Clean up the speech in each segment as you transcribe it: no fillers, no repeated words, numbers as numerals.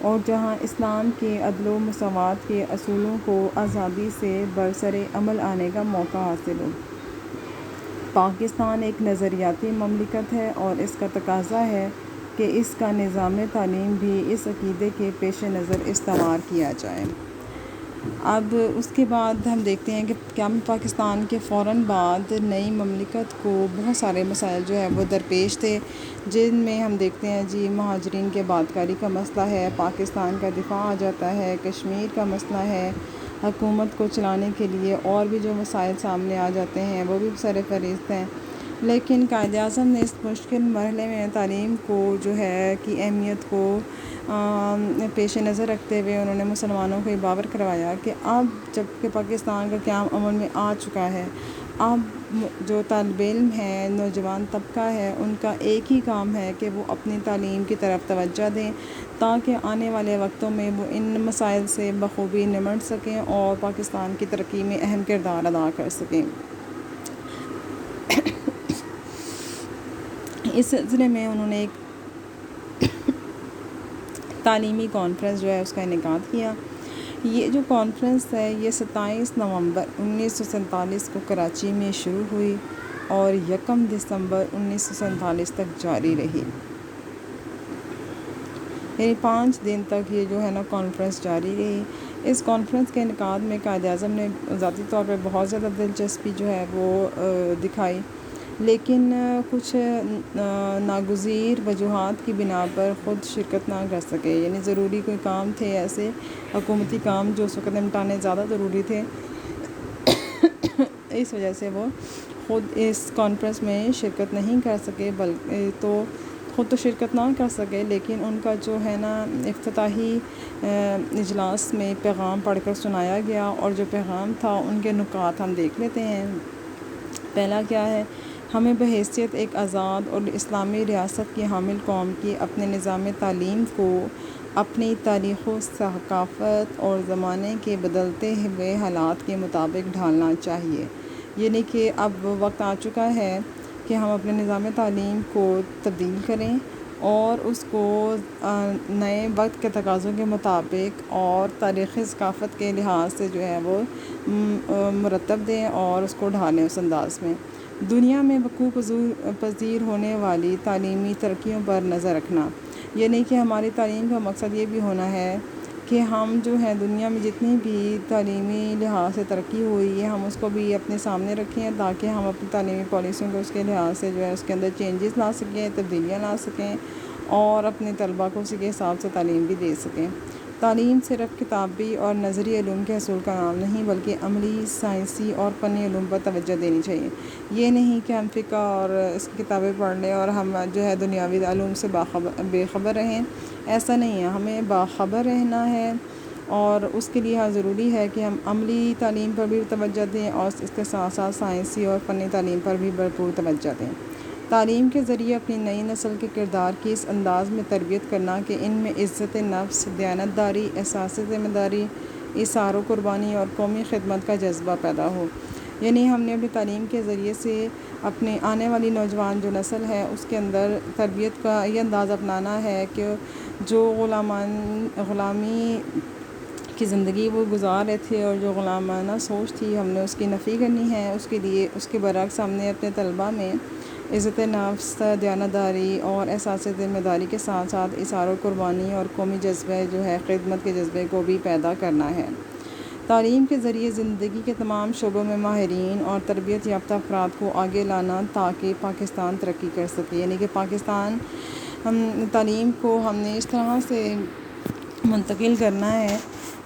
اور جہاں اسلام کے عدل و مساوات کے اصولوں کو آزادی سے برسر عمل آنے کا موقع حاصل ہو۔ پاکستان ایک نظریاتی مملکت ہے اور اس کا تقاضا ہے کہ اس کا نظام تعلیم بھی اس عقیدے کے پیش نظر استوار کیا جائے۔ اب اس کے بعد ہم دیکھتے ہیں کہ قیام پاکستان کے فوراً بعد نئی مملکت کو بہت سارے مسائل جو ہے وہ درپیش تھے، جن میں ہم دیکھتے ہیں جی مہاجرین کے بعدکاری کا مسئلہ ہے، پاکستان کا دفاع آ جاتا ہے، کشمیر کا مسئلہ ہے، حکومت کو چلانے کے لیے اور بھی جو مسائل سامنے آ جاتے ہیں وہ بھی سر فہرست ہیں۔ لیکن قائد اعظم نے اس مشکل مرحلے میں تعلیم کو جو ہے کی اہمیت کو پیش نظر رکھتے ہوئے انہوں نے مسلمانوں کو یہ باور کروایا کہ اب جب کہ پاکستان کا قیام عمل میں آ چکا ہے، اب جو طالب علم ہیں، نوجوان طبقہ ہے، ان کا ایک ہی کام ہے کہ وہ اپنی تعلیم کی طرف توجہ دیں تاکہ آنے والے وقتوں میں وہ ان مسائل سے بخوبی نمٹ سکیں اور پاکستان کی ترقی میں اہم کردار ادا کر سکیں۔ اس سلسلے میں انہوں نے ایک تعلیمی کانفرنس جو ہے اس کا انعقاد کیا۔ یہ جو کانفرنس ہے یہ 27 نومبر 1947 کو کراچی میں شروع ہوئی اور 1 دسمبر 1947 تک جاری رہی، یعنی 5 دن تک یہ جو ہے نا کانفرنس جاری رہی۔ اس کانفرنس کے انعقاد میں قائد اعظم نے ذاتی طور پہ بہت زیادہ دلچسپی جو ہے وہ دکھائی، لیکن کچھ ناگزیر وجوہات کی بنا پر خود شرکت نہ کر سکے، یعنی ضروری کوئی کام تھے ایسے حکومتی کام جو اس وقت نمٹانے زیادہ ضروری تھے، اس وجہ سے وہ خود اس کانفرنس میں شرکت نہیں کر سکے، بلکہ تو خود تو شرکت نہ کر سکے لیکن ان کا جو ہے نا افتتاحی اجلاس میں پیغام پڑھ کر سنایا گیا، اور جو پیغام تھا ان کے نکات ہم دیکھ لیتے ہیں۔ پہلا کیا ہے، ہمیں بحیثیت ایک آزاد اور اسلامی ریاست کی حامل قوم کی اپنے نظام تعلیم کو اپنی تاریخ و ثقافت اور زمانے کے بدلتے ہوئے حالات کے مطابق ڈھالنا چاہیے، یعنی کہ اب وقت آ چکا ہے کہ ہم اپنے نظام تعلیم کو تبدیل کریں اور اس کو نئے وقت کے تقاضوں کے مطابق اور تاریخی ثقافت کے لحاظ سے جو ہے وہ مرتب دیں اور اس کو ڈھالیں اس انداز میں۔ دنیا میں وقوع پذیر ہونے والی تعلیمی ترقیوں پر نظر رکھنا، یعنی کہ ہماری تعلیم کا مقصد یہ بھی ہونا ہے کہ ہم جو ہے دنیا میں جتنی بھی تعلیمی لحاظ سے ترقی ہوئی ہے ہم اس کو بھی اپنے سامنے رکھیں تاکہ ہم اپنی تعلیمی پالیسیوں کو اس کے لحاظ سے جو ہے اس کے اندر چینجز لا سکیں، تبدیلیاں لا سکیں اور اپنے طلباء کو اسی کے حساب سے تعلیم بھی دے سکیں۔ تعلیم صرف کتابی اور نظری علوم کے حصول کا نام نہیں بلکہ عملی، سائنسی اور فنی علوم پر توجہ دینی چاہیے۔ یہ نہیں کہ ہم فقہ اور اس کی کتابیں پڑھ لیں اور ہم جو ہے دنیاوی علوم سے بے خبر رہیں، ایسا نہیں ہے، ہمیں باخبر رہنا ہے اور اس کے لیے ضروری ہے کہ ہم عملی تعلیم پر بھی توجہ دیں اور اس کے ساتھ ساتھ سائنسی اور فنی تعلیم پر بھی بھرپور توجہ دیں۔ تعلیم کے ذریعے اپنی نئی نسل کے کردار کی اس انداز میں تربیت کرنا کہ ان میں عزت نفس، دیانتداری، احساس ذمہ داری، ایثار و قربانی اور قومی خدمت کا جذبہ پیدا ہو، یعنی ہم نے اپنی تعلیم کے ذریعے سے اپنے آنے والی نوجوان جو نسل ہے اس کے اندر تربیت کا یہ انداز اپنانا ہے کہ جو غلامی کی زندگی وہ گزار رہے تھے اور جو غلامانہ سوچ تھی ہم نے اس کی نفی کرنی ہے، اس کے لیے اس کے برعکس ہم نے اپنے طلباء میں عزت نفس، دیانتداری اور احساس ذمہ داری کے ساتھ ساتھ ایثار و قربانی اور قومی جذبے جو ہے خدمت کے جذبے کو بھی پیدا کرنا ہے۔ تعلیم کے ذریعے زندگی کے تمام شعبوں میں ماہرین اور تربیت یافتہ افراد کو آگے لانا تاکہ پاکستان ترقی کر سکے، یعنی کہ پاکستان تعلیم کو ہم نے اس طرح سے منتقل کرنا ہے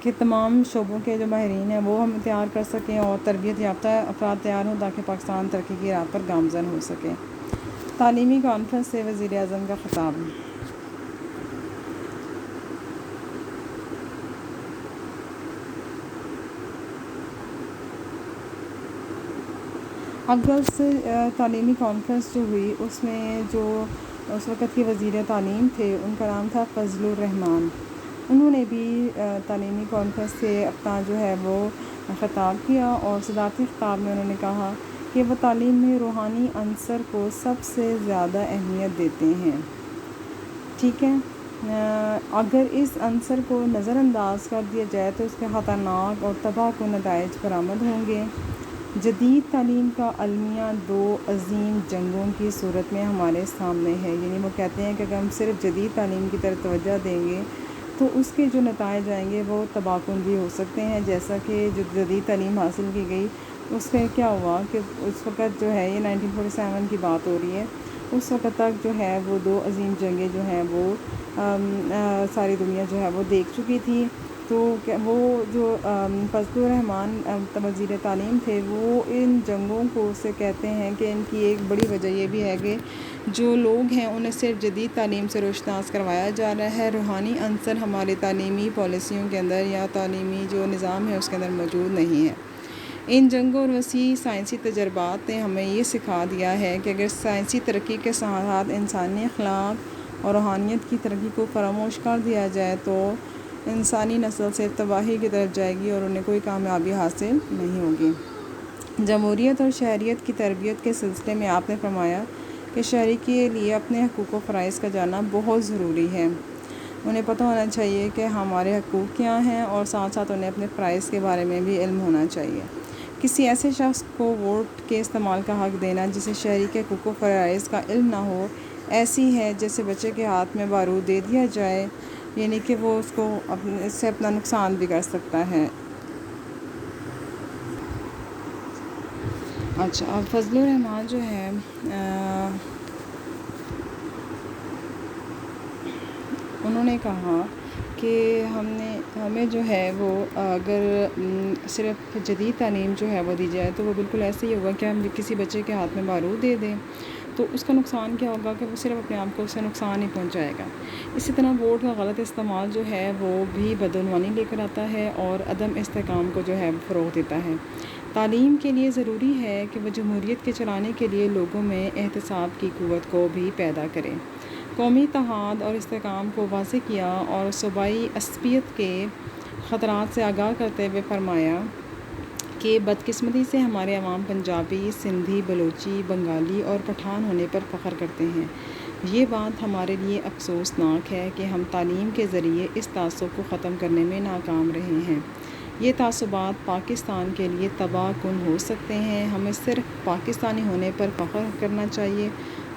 کہ تمام شعبوں کے جو ماہرین ہیں وہ ہم تیار کر سکیں اور تربیت یافتہ افراد تیار ہوں تاکہ پاکستان ترقی کی راہ پر گامزن ہو سکے۔ تعلیمی کانفرنس سے وزیر اعظم کا خطاب۔ اگست سے تعلیمی کانفرنس جو ہوئی اس میں جو اس وقت کے وزیر تعلیم تھے ان کا نام تھا فضل الرحمان، انہوں نے بھی تعلیمی کانفرنس سے اپنا جو ہے وہ خطاب کیا اور صدارتی خطاب میں انہوں نے کہا کہ وہ تعلیم میں روحانی عنصر کو سب سے زیادہ اہمیت دیتے ہیں۔ ٹھیک ہے، اگر اس عنصر کو نظر انداز کر دیا جائے تو اس کے خطرناک اور تباہ کن نتائج برآمد ہوں گے۔ جدید تعلیم کا المیہ دو عظیم جنگوں کی صورت میں ہمارے سامنے ہے، یعنی وہ کہتے ہیں کہ اگر ہم صرف جدید تعلیم کی طرف توجہ دیں گے تو اس کے جو نتائج آئیں گے وہ تباہ کن بھی ہو سکتے ہیں، جیسا کہ جو جدید تعلیم حاصل کی گئی اس سے کیا ہوا کہ اس وقت جو ہے یہ 1947 کی بات ہو رہی ہے، اس وقت تک جو ہے وہ دو عظیم جنگیں جو ہیں وہ ساری دنیا جو ہے وہ دیکھ چکی تھی۔ تو وہ جو فضل الرحمان وزیر تعلیم تھے وہ ان جنگوں کو سے کہتے ہیں کہ ان کی ایک بڑی وجہ یہ بھی ہے کہ جو لوگ ہیں انہیں صرف جدید تعلیم سے روشناس کروایا جا رہا ہے، روحانی عنصر ہمارے تعلیمی پالیسیوں کے اندر یا تعلیمی جو نظام ہے اس کے اندر موجود نہیں ہے۔ ان جنگوں اور وسیع سائنسی تجربات نے ہمیں یہ سکھا دیا ہے کہ اگر سائنسی ترقی کے ساتھ ساتھ انسانی اخلاق اور روحانیت کی ترقی کو فراموش کر دیا جائے تو انسانی نسل سے تباہی کی طرف جائے گی اور انہیں کوئی کامیابی حاصل نہیں ہوگی۔ جمہوریت اور شہریت کی تربیت کے سلسلے میں آپ نے فرمایا کہ شہری کے لیے اپنے حقوق و فرائض کا جاننا بہت ضروری ہے، انہیں پتہ ہونا چاہیے کہ ہمارے حقوق کیا ہیں اور ساتھ ساتھ انہیں اپنے فرائض کے بارے میں بھی علم ہونا چاہیے۔ کسی ایسے شخص کو ووٹ کے استعمال کا حق دینا جسے شہری کے حقوق و فرائض کا علم نہ ہو ایسی ہے جیسے بچے کے ہاتھ میں بارود دے دیا جائے، یعنی کہ وہ اس کو اس سے اپنا نقصان بھی کر سکتا ہے۔ اچھا، اب فضل الرحمان جو ہے انہوں نے کہا کہ ہمیں جو ہے وہ اگر صرف جدید تعلیم جو ہے وہ دی جائے تو وہ بالکل ایسے ہی ہوگا کہ ہم کسی بچے کے ہاتھ میں بارود دے دیں تو اس کا نقصان کیا ہوگا کہ وہ صرف اپنے آپ کو اس سے نقصان ہی پہنچائے گا۔ اسی طرح ووٹ کا غلط استعمال جو ہے وہ بھی بدعنوانی لے کر آتا ہے اور عدم استحکام کو جو ہے فروغ دیتا ہے۔ تعلیم کے لیے ضروری ہے کہ وہ جمہوریت کے چلانے کے لیے لوگوں میں احتساب کی قوت کو بھی پیدا کرے۔ قومی اتحاد اور استحکام کو واضح کیا اور صوبائی عصبیت کے خطرات سے آگاہ کرتے ہوئے فرمایا کہ بدقسمتی سے ہمارے عوام پنجابی، سندھی، بلوچی، بنگالی اور پٹھان ہونے پر فخر کرتے ہیں۔ یہ بات ہمارے لیے افسوسناک ہے کہ ہم تعلیم کے ذریعے اس تعصب کو ختم کرنے میں ناکام رہے ہیں۔ یہ تعصبات پاکستان کے لیے تباہ کن ہو سکتے ہیں۔ ہمیں صرف پاکستانی ہونے پر فخر کرنا چاہیے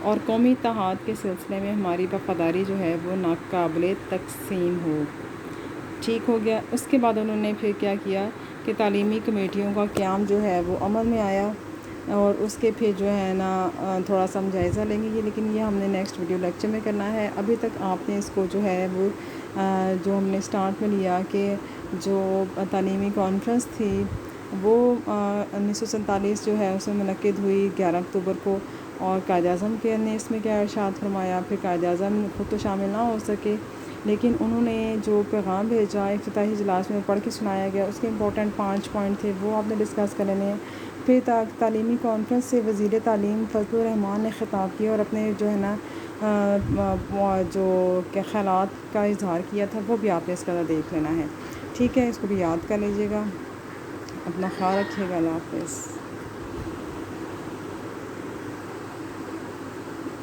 اور قومی اتحاد کے سلسلے میں ہماری وفاداری جو ہے وہ ناقابل تقسیم ہو۔ ٹھیک ہو گیا۔ اس کے بعد انہوں نے پھر کیا کیا کہ تعلیمی کمیٹیوں کا قیام جو ہے وہ عمل میں آیا اور اس کے پھر جو ہے نا تھوڑا سا ہم جائزہ لیں گے، لیکن یہ ہم نے نیکسٹ ویڈیو لیکچر میں کرنا ہے۔ ابھی تک آپ نے اس کو جو ہے وہ جو ہم نے اسٹارٹ میں لیا کہ جو تعلیمی کانفرنس تھی وہ 1947 جو ہے اس میں منعقد ہوئی 11 اکتوبر کو، اور قائد اعظم کے نے اس میں کیا ارشاد فرمایا۔ پھر قائد اعظم خود تو شامل نہ ہو سکے لیکن انہوں نے جو پیغام بھیجا افتتاحی اجلاس میں پڑھ کے سنایا گیا، اس کے امپورٹنٹ 5 پوائنٹ تھے وہ آپ نے ڈسکس کرنے ہیں۔ پھر تعلیمی کانفرنس سے وزیر تعلیم فضل الرحمان نے خطاب کیا اور اپنے جو ہے نا جو کہ خیالات کا اظہار کیا تھا وہ بھی آپ نے اس کا دیکھ لینا ہے۔ ٹھیک ہے، اس کو بھی یاد کر لیجیے گا۔ اپنا خیال رکھیے گا۔ اللہ حافظ۔